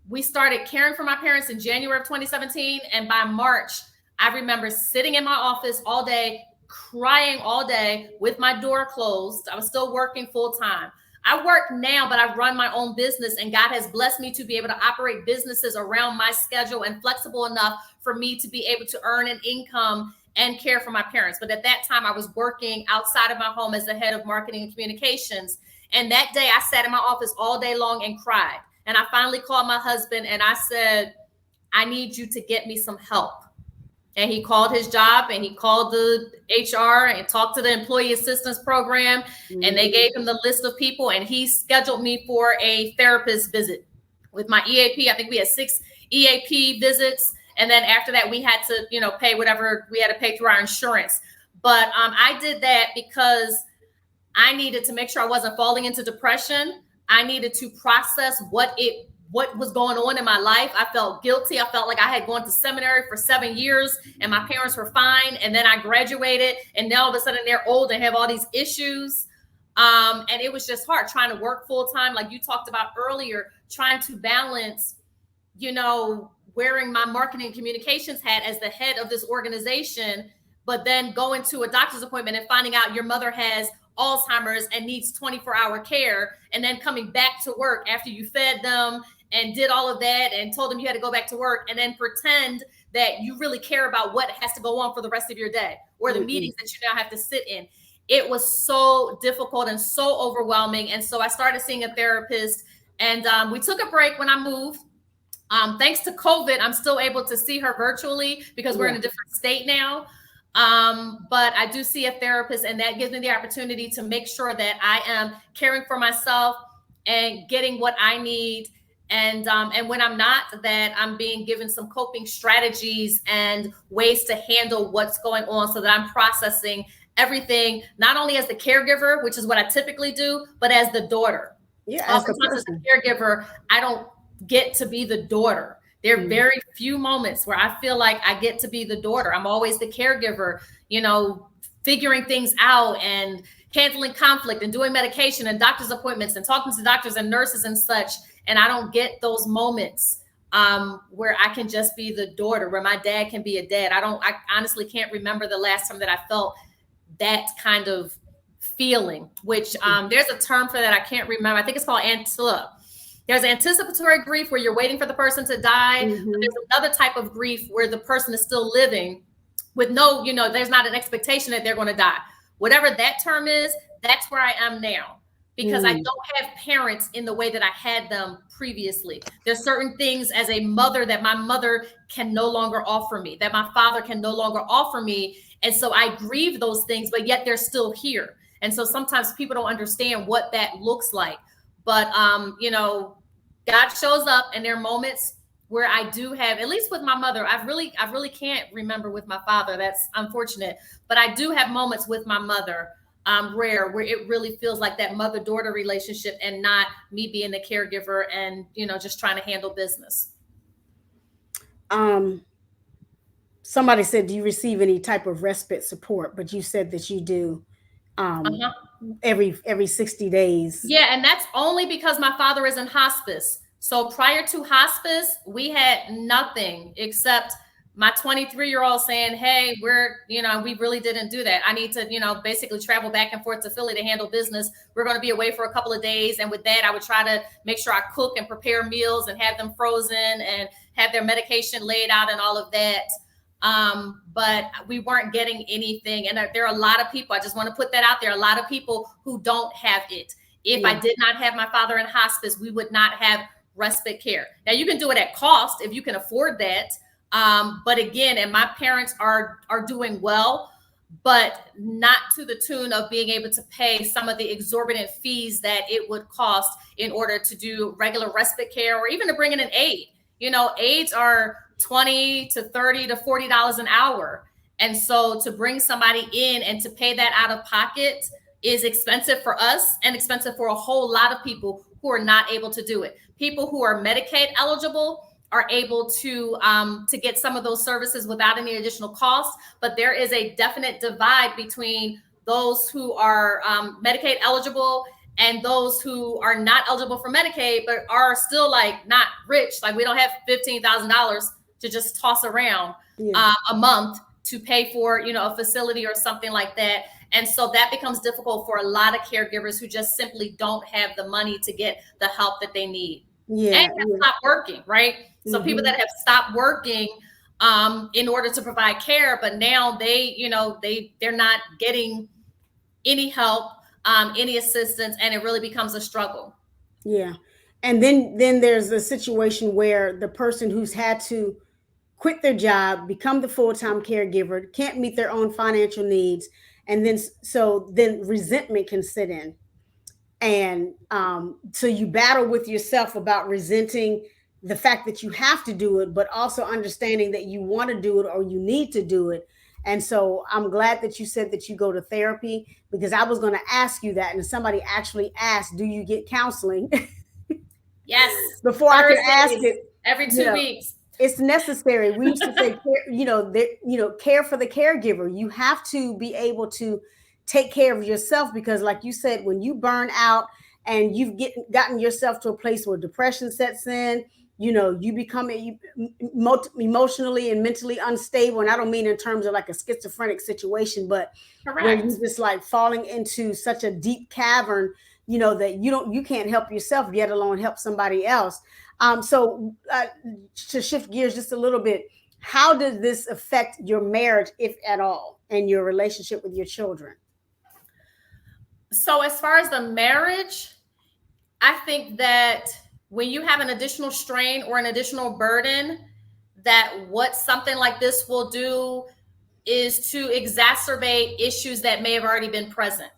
We started caring for my parents in January of 2017. And by March, I remember sitting in my office all day, crying all day with my door closed. I was still working full time. I work now, but I run my own business and God has blessed me to be able to operate businesses around my schedule and flexible enough for me to be able to earn an income and care for my parents. But at that time I was working outside of my home as the head of marketing and communications. And that day I sat in my office all day long and cried. And I finally called my husband and I said, I need you to get me some help. And he called his job and he called the HR and talked to the employee assistance program. And they gave him the list of people and he scheduled me for a therapist visit with my EAP. I think we had 6 EAP visits. And then after that, we had to, you know, pay whatever we had to pay through our insurance. But I did that because I needed to make sure I wasn't falling into depression. I needed to process what was going on in my life. I felt guilty. I felt like I had gone to seminary for 7 years and my parents were fine. And then I graduated and now all of a sudden they're old and have all these issues. And it was just hard trying to work full time. Like you talked about earlier, trying to balance, you know, wearing my marketing and communications hat as the head of this organization, but then going to a doctor's appointment and finding out your mother has Alzheimer's and needs 24-hour care, and then coming back to work after you fed them and did all of that and told them you had to go back to work and then pretend that you really care about what has to go on for the rest of your day or the meetings that you now have to sit in. It was so difficult and so overwhelming. And so I started seeing a therapist and we took a break when I moved. Thanks to COVID, I'm still able to see her virtually because we're in a different state now. But I do see a therapist and that gives me the opportunity to make sure that I am caring for myself and getting what I need. And when I'm not, that I'm being given some coping strategies and ways to handle what's going on so that I'm processing everything, not only as the caregiver, which is what I typically do, but as the daughter. Yeah, as the Oftentimes as person. a caregiver, I don't get to be the daughter. There are very few moments where I feel like I get to be the daughter. I'm always the caregiver, figuring things out and handling conflict and doing medication and doctor's appointments and talking to doctors and nurses and such. And I don't get those moments where I can just be the daughter, where my dad can be a dad. I honestly can't remember the last time that I felt that kind of feeling, which there's a term for that. I can't remember. I think it's called there's anticipatory grief where you're waiting for the person to die. But there's another type of grief where the person is still living with no, there's not an expectation that they're going to die. Whatever that term is, that's where I am now, because I don't have parents in the way that I had them previously. There's certain things as a mother that my mother can no longer offer me, that my father can no longer offer me. And so I grieve those things, but yet they're still here. And so sometimes people don't understand what that looks like. But, God shows up, and there are moments where I do have, at least with my mother, I really can't remember with my father. That's unfortunate. But I do have moments with my mother where it really feels like that mother-daughter relationship and not me being the caregiver and, just trying to handle business. Somebody said, do you receive any type of respite support? But you said that you do every 60 days. Yeah, and that's only because my father is in hospice. So prior to hospice, we had nothing except my 23-year-old saying, hey, we really didn't do that. I need to, basically travel back and forth to Philly to handle business. We're going to be away for a couple of days. And with that, I would try to make sure I cook and prepare meals and have them frozen and have their medication laid out and all of that. But we weren't getting anything. And there are a lot of people, I just want to put that out there, a lot of people who don't have it. If I did not have my father in hospice, we would not have respite care. Now you can do it at cost if you can afford that. But again, and my parents are doing well, but not to the tune of being able to pay some of the exorbitant fees that it would cost in order to do regular respite care or even to bring in an aide. Aides are $20 to $30 to $40 an hour. And so to bring somebody in and to pay that out of pocket is expensive for us and expensive for a whole lot of people who are not able to do it. People who are Medicaid eligible are able to get some of those services without any additional costs. But there is a definite divide between those who are Medicaid eligible and those who are not eligible for Medicaid, but are still not rich. Like we don't have $15,000 to just toss around a month to pay for, a facility or something like that. And so that becomes difficult for a lot of caregivers who just simply don't have the money to get the help that they need. And have stopped working, right? So people that have stopped working in order to provide care, but now they're not getting any help, any assistance, and it really becomes a struggle. Yeah. And then there's a situation where the person who's had to quit their job, become the full-time caregiver, can't meet their own financial needs, and then resentment can sit in. And so you battle with yourself about resenting the fact that you have to do it, but also understanding that you want to do it or you need to do it. And so I'm glad that you said that you go to therapy, because I was going to ask you that. And somebody actually asked, do you get counseling? Yes. Before I could ask it. Every 2 weeks. It's necessary. We used to say, care for the caregiver. You have to be able to take care of yourself, because like you said, when you burn out and you've gotten yourself to a place where depression sets in, you become emotionally and mentally unstable. And I don't mean in terms of like a schizophrenic situation, but where you're just like falling into such a deep cavern, that you can't help yourself, yet alone help somebody else. So to shift gears just a little bit, how does this affect your marriage, if at all, and your relationship with your children? So as far as the marriage, I think that when you have an additional strain or an additional burden, that what something like this will do is to exacerbate issues that may have already been present.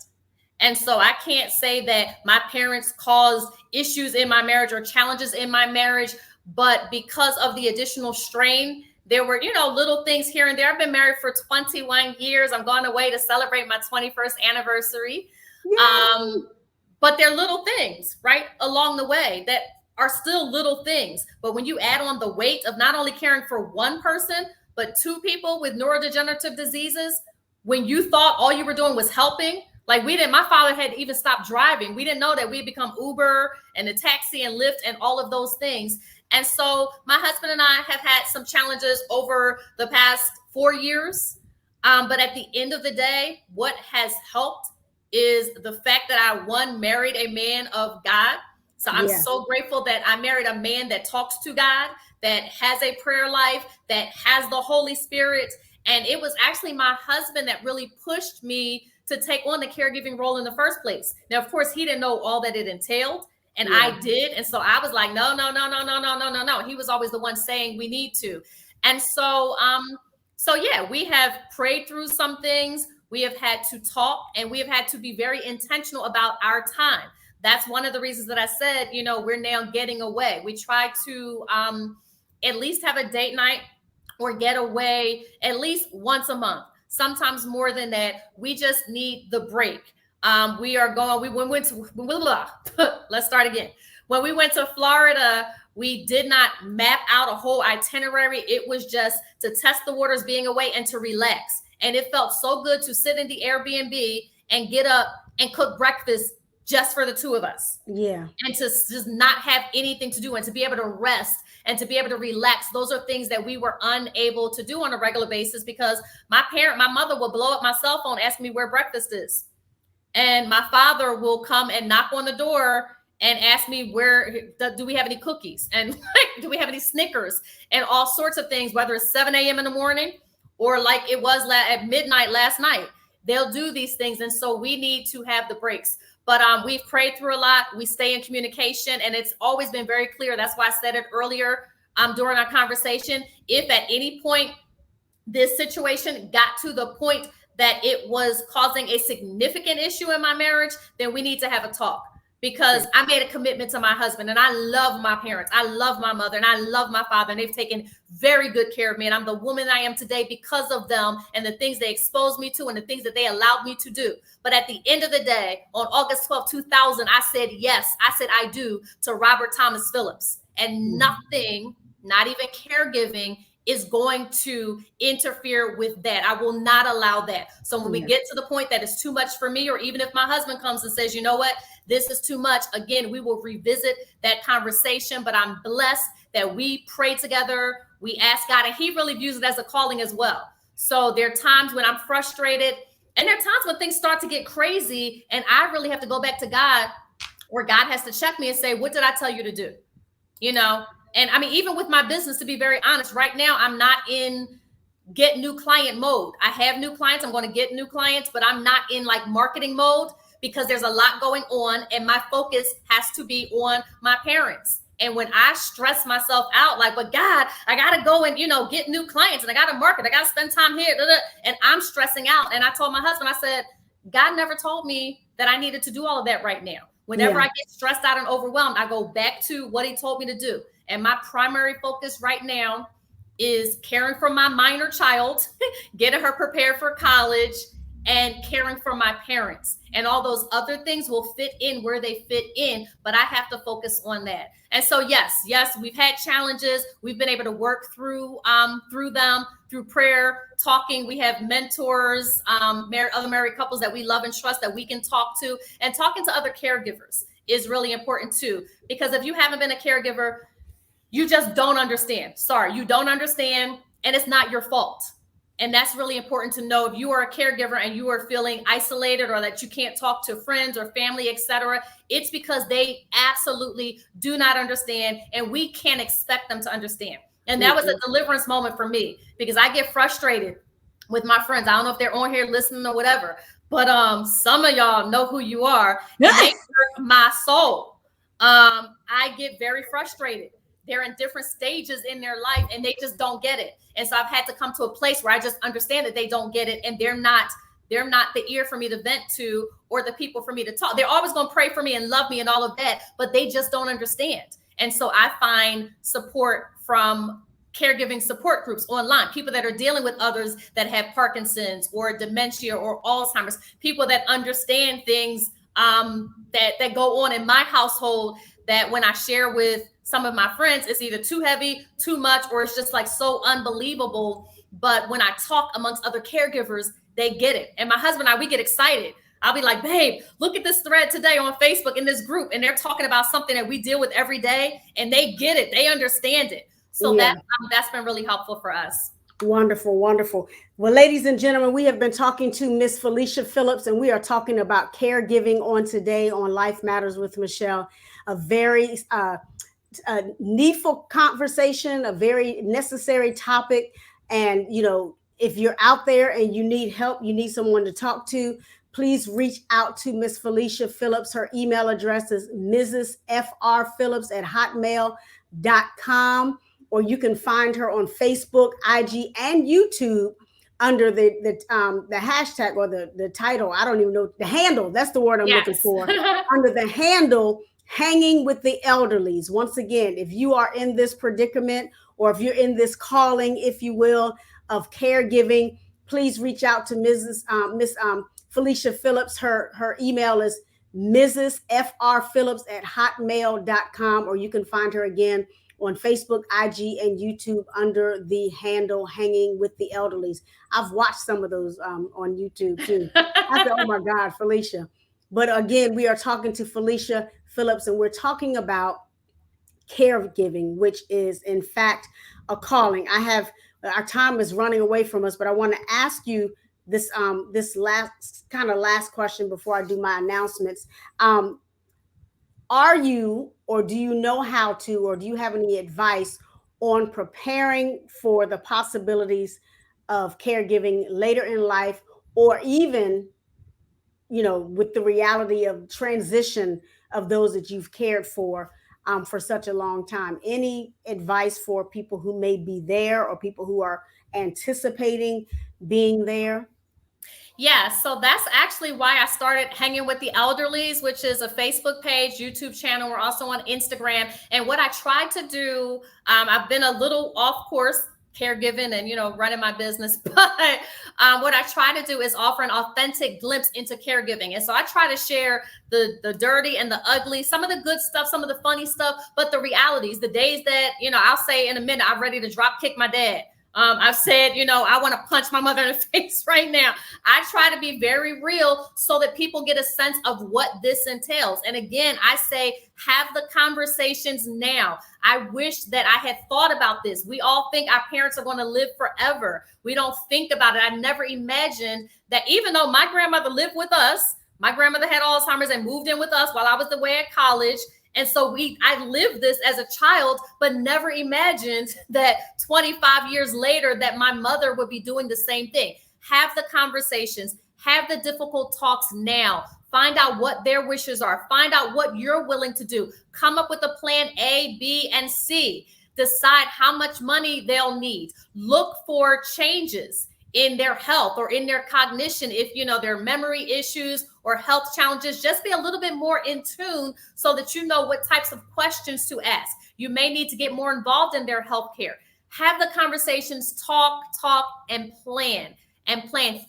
And so I can't say that my parents caused issues in my marriage or challenges in my marriage, but because of the additional strain, There were, little things here and there. I've been married for 21 years. I'm going away to celebrate my 21st anniversary. Yay. But they're little things, right, along the way that are still little things. But when you add on the weight of not only caring for one person, but two people with neurodegenerative diseases, when you thought all you were doing was helping, like my father had even stopped driving. We didn't know that we had become Uber and a taxi and Lyft and all of those things. And so my husband and I have had some challenges over the past 4 years. But at the end of the day, what has helped is the fact that I married a man of God. So I'm so grateful that I married a man that talks to God, that has a prayer life, that has the Holy Spirit. And it was actually my husband that really pushed me to take on the caregiving role in the first place. Now, of course, he didn't know all that it entailed, and I did. And so I was like, no. He was always the one saying we need to. And so, we have prayed through some things. We have had to talk, and we have had to be very intentional about our time. That's one of the reasons that I said, we're now getting away. We try to at least have a date night or get away at least once a month, sometimes more than that. We just need the break. Let's start again. When we went to Florida, we did not map out a whole itinerary. It was just to test the waters being away and to relax. And it felt so good to sit in the Airbnb and get up and cook breakfast just for the two of us. Yeah. And to just not have anything to do and to be able to rest and to be able to relax. Those are things that we were unable to do on a regular basis because my mother will blow up my cell phone asking me where breakfast is. And my father will come and knock on the door and ask me do we have any cookies? And do we have any Snickers? And all sorts of things, whether it's 7 a.m. in the morning or like it was at midnight last night. They'll do these things. And so we need to have the breaks. But we've prayed through a lot. We stay in communication, and it's always been very clear. That's why I said it earlier during our conversation. If at any point this situation got to the point that it was causing a significant issue in my marriage, then we need to have a talk. Because I made a commitment to my husband, and I love my parents. I love my mother, and I love my father, and they've taken very good care of me. And I'm the woman I am today because of them and the things they exposed me to and the things that they allowed me to do. But at the end of the day, on August 12, 2000, I said yes. I said I do to Robert Thomas Phillips. And nothing, not even caregiving, is going to interfere with that. I will not allow that. So when we get to the point that it's too much for me, or even if my husband comes and says, you know what, this is too much, again, we will revisit that conversation. But I'm blessed that we pray together. We ask God, and he really views it as a calling as well. So there are times when I'm frustrated, and there are times when things start to get crazy, and I really have to go back to God, or God has to check me and say, what did I tell you to do? And I mean, even with my business, to be very honest, right now, I'm not in get new client mode. I have new clients. I'm going to get new clients, but I'm not in like marketing mode because there's a lot going on. And my focus has to be on my parents. And when I stress myself out, like, but God, I got to go and, get new clients, and I got to market. I got to spend time here. And I'm stressing out. And I told my husband, I said, God never told me that I needed to do all of that right now. Whenever I get stressed out and overwhelmed, I go back to what he told me to do. And my primary focus right now is caring for my minor child, getting her prepared for college, and caring for my parents. And all those other things will fit in where they fit in, but I have to focus on that. And so, yes, we've had challenges. We've been able to work through them, through prayer, talking. We have mentors, other married couples that we love and trust that we can talk to. And talking to other caregivers is really important too, because if you haven't been a caregiver, you just don't understand. Sorry, you don't understand, and it's not your fault. And that's really important to know. If you are a caregiver and you are feeling isolated, or that you can't talk to friends or family, etc., it's because they absolutely do not understand, and we can't expect them to understand. And that was a deliverance moment for me, because I get frustrated with my friends. I don't know if they're on here listening or whatever, but some of y'all know who you are. And they hurt my soul. I get very frustrated. They're in different stages in their life, and they just don't get it. And so I've had to come to a place where I just understand that they don't get it, and they're not the ear for me to vent to, or the people for me to talk. They're always going to pray for me and love me and all of that, but they just don't understand. And so I find support from caregiving support groups online, people that are dealing with others that have Parkinson's or dementia or Alzheimer's, people that understand things that go on in my household, that when I share with some of my friends, it's either too heavy, too much, or it's just like so unbelievable. But when I talk amongst other caregivers, they get it. And my husband and I, we get excited. I'll be like, babe, look at this thread today on Facebook in this group. And they're talking about something that we deal with every day, and they get it. They understand it. So that's been really helpful for us. Wonderful, wonderful. Well, ladies and gentlemen, we have been talking to Miss Felicia Phillips, and we are talking about caregiving on today on Life Matters with Michele. A very needful conversation, a very necessary topic. And, you know, if you're out there and you need help, you need someone to talk to, please reach out to Miss Felicia Phillips. Her email address is mrsfphillips@hotmail.com, or you can find her on Facebook, IG, and YouTube under the hashtag, or the title. I don't even know the handle. That's the word I'm looking for. Under the handle, Hanging with the Elderlies. Once again, if you are in this predicament, or if you're in this calling, if you will, of caregiving, please reach out to Miss Felicia Phillips. Her email is mrsfrphillips@hotmail.com, or you can find her again on Facebook, IG, and YouTube under the handle Hanging with the Elderlies. I've watched some of those on YouTube too. I said, oh my God, Felicia. But again, we are talking to Felicia Phillips, and we're talking about caregiving, which is in fact a calling. Our time is running away from us, but I want to ask you this last question before I do my announcements. Are you, or do you know how to, or do you have any advice on preparing for the possibilities of caregiving later in life, or even, you know, with the reality of transition of those that you've cared for such a long time? Any advice for people who may be there, or people who are anticipating being there? Yeah, so that's actually why I started Hanging with the Elderlies, which is a Facebook page, YouTube channel. We're also on Instagram. And what I tried to do, I've been a little off course caregiving and, you know, running my business, but what I try to do is offer an authentic glimpse into caregiving. And so I try to share the dirty and the ugly, some of the good stuff, some of the funny stuff, but the realities, the days that, you know, I'll say in a minute, I'm ready to drop kick my dad. I've said, you know, I want to punch my mother in the face right now. I try to be very real so that people get a sense of what this entails. And again, I say, have the conversations now. I wish that I had thought about this. We all think our parents are going to live forever. We don't think about it. I never imagined that, even though my grandmother lived with us, my grandmother had Alzheimer's and moved in with us while I was away at college. And so I lived this as a child, but never imagined that 25 years later that my mother would be doing the same thing. Have the conversations, have the difficult talks now. Find out what their wishes are. Find out what you're willing to do. Come up with a plan A, B, and C. Decide how much money they'll need. Look for changes in their health or in their cognition. If, you know, their memory issues or health challenges, just be a little bit more in tune so that you know what types of questions to ask. You may need to get more involved in their health care. Have the conversations, talk, and plan.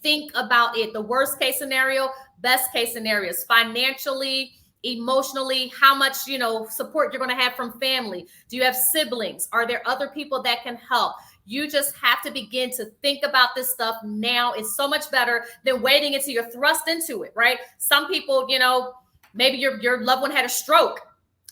Think about it. The worst case scenario, best case scenarios, financially, emotionally, how much, you know, support you're going to have from family. Do you have siblings? Are there other people that can help? You just have to begin to think about this stuff now. It's so much better than waiting until you're thrust into it, right? Some people, you know, maybe your loved one had a stroke.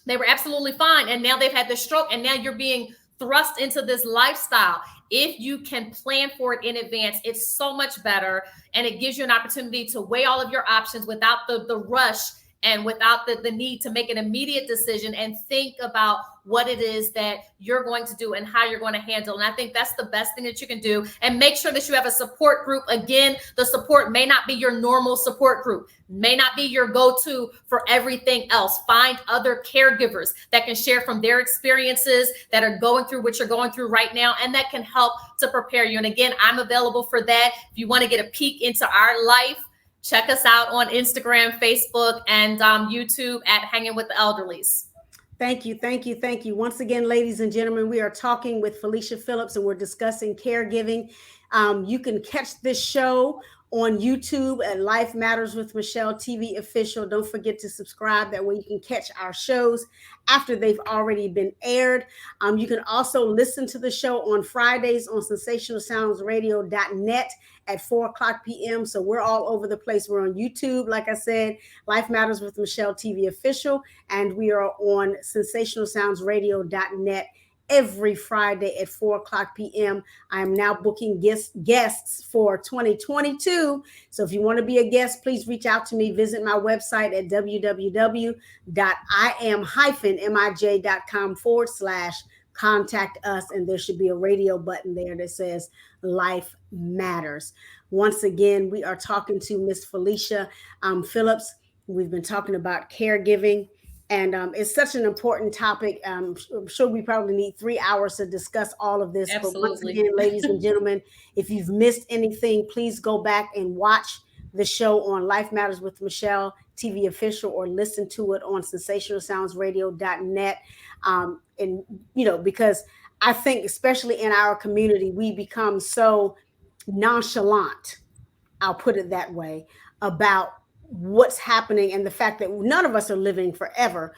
They were absolutely fine, and now they've had the stroke, and now you're being thrust into this lifestyle. If you can plan for it in advance, it's so much better, and it gives you an opportunity to weigh all of your options without the rush and without the need to make an immediate decision, and think about what it is that you're going to do and how you're going to handle. And I think that's the best thing that you can do. And make sure that you have a support group. Again, the support may not be your normal support group, may not be your go-to for everything else. Find other caregivers that can share from their experiences, that are going through what you're going through right now, and that can help to prepare you. And again, I'm available for that. If you want to get a peek into our life, check us out on Instagram, Facebook, and YouTube at Hanging with the Elderlies. Thank you, thank you, thank you. Once again, ladies and gentlemen, we are talking with Felicia Phillips and we're discussing caregiving. You can catch this show on YouTube at Life Matters with Michele TV official. Don't forget to subscribe. That way you can catch our shows after they've already been aired. You can also listen to the show on Fridays on sensationalsoundsradio.net at 4 o'clock p.m. So we're all over the place. We're on YouTube, like I said, Life Matters with Michele TV official, and we are on sensationalsoundsradio.net every Friday at 4 o'clock p.m. I am now booking guests for 2022. So if you want to be a guest, please reach out to me. Visit my website at www.imij.com/contact us. And there should be a radio button there that says Life Matters. Once again, we are talking to Miss Felicia Phillips. We've been talking about caregiving, and it's such an important topic. I'm sure we probably need 3 hours to discuss all of this. But once Absolutely. again, ladies and gentlemen, if you've missed anything, please go back and watch the show on Life Matters with Michele TV official, or listen to it on sensationalsoundsradio.net. And, because I think, especially in our community, we become so nonchalant, I'll put it that way, about what's happening and the fact that none of us are living forever.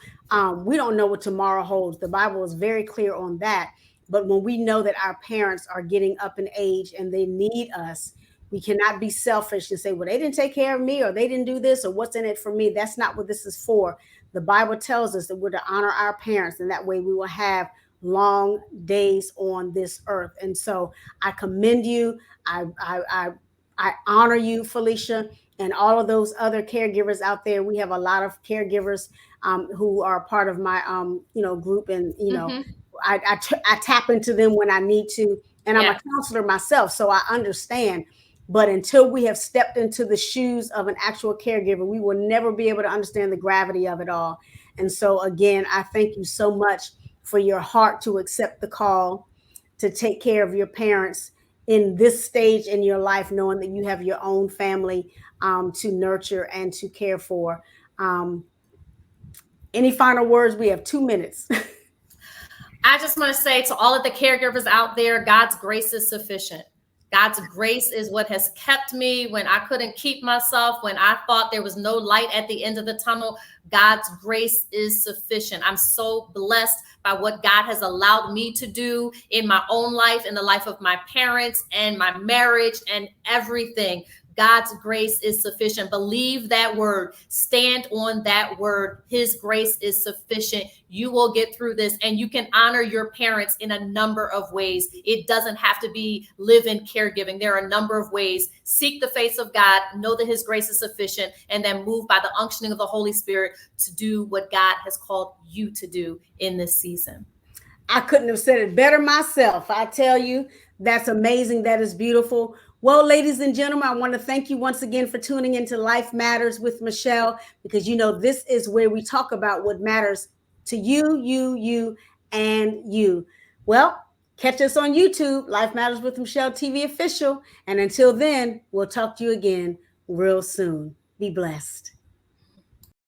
We don't know what tomorrow holds. The Bible is very clear on that. But when we know that our parents are getting up in age and they need us, we cannot be selfish and say, well, they didn't take care of me, or they didn't do this, or what's in it for me. That's not what this is for. The Bible tells us that we're to honor our parents, and that way we will have long days on this earth. And so I commend you. I honor you, Felicia, and all of those other caregivers out there. We have a lot of caregivers who are part of my group, and Hmm. I tap into them when I need to, and I'm Yeah. a counselor myself, so I understand. But until we have stepped into the shoes of an actual caregiver, we will never be able to understand the gravity of it all. And so, again, I thank you so much for your heart to accept the call to take care of your parents in this stage in your life, knowing that you have your own family to nurture and to care for. Um, any final words? We have 2 minutes. I just want to say to all of the caregivers out there, God's grace is sufficient. God's grace is what has kept me when I couldn't keep myself, when I thought there was no light at the end of the tunnel. God's grace is sufficient. I'm so blessed by what God has allowed me to do in my own life, in the life of my parents and my marriage and everything. God's grace is sufficient. Believe that word. Stand on that word. His grace is sufficient. You will get through this, and you can honor your parents in a number of ways. It doesn't have to be live in caregiving. There are a number of ways. Seek the face of God, know that his grace is sufficient, and then move by the unctioning of the Holy Spirit to do what God has called you to do in this season. I couldn't have said it better myself. I tell you, that's amazing. That is beautiful. Well, ladies and gentlemen, I want to thank you once again for tuning into Life Matters with Michele, because this is where we talk about what matters to you, and you. Well, catch us on YouTube, Life Matters with Michele TV official. And until then, we'll talk to you again real soon. Be blessed.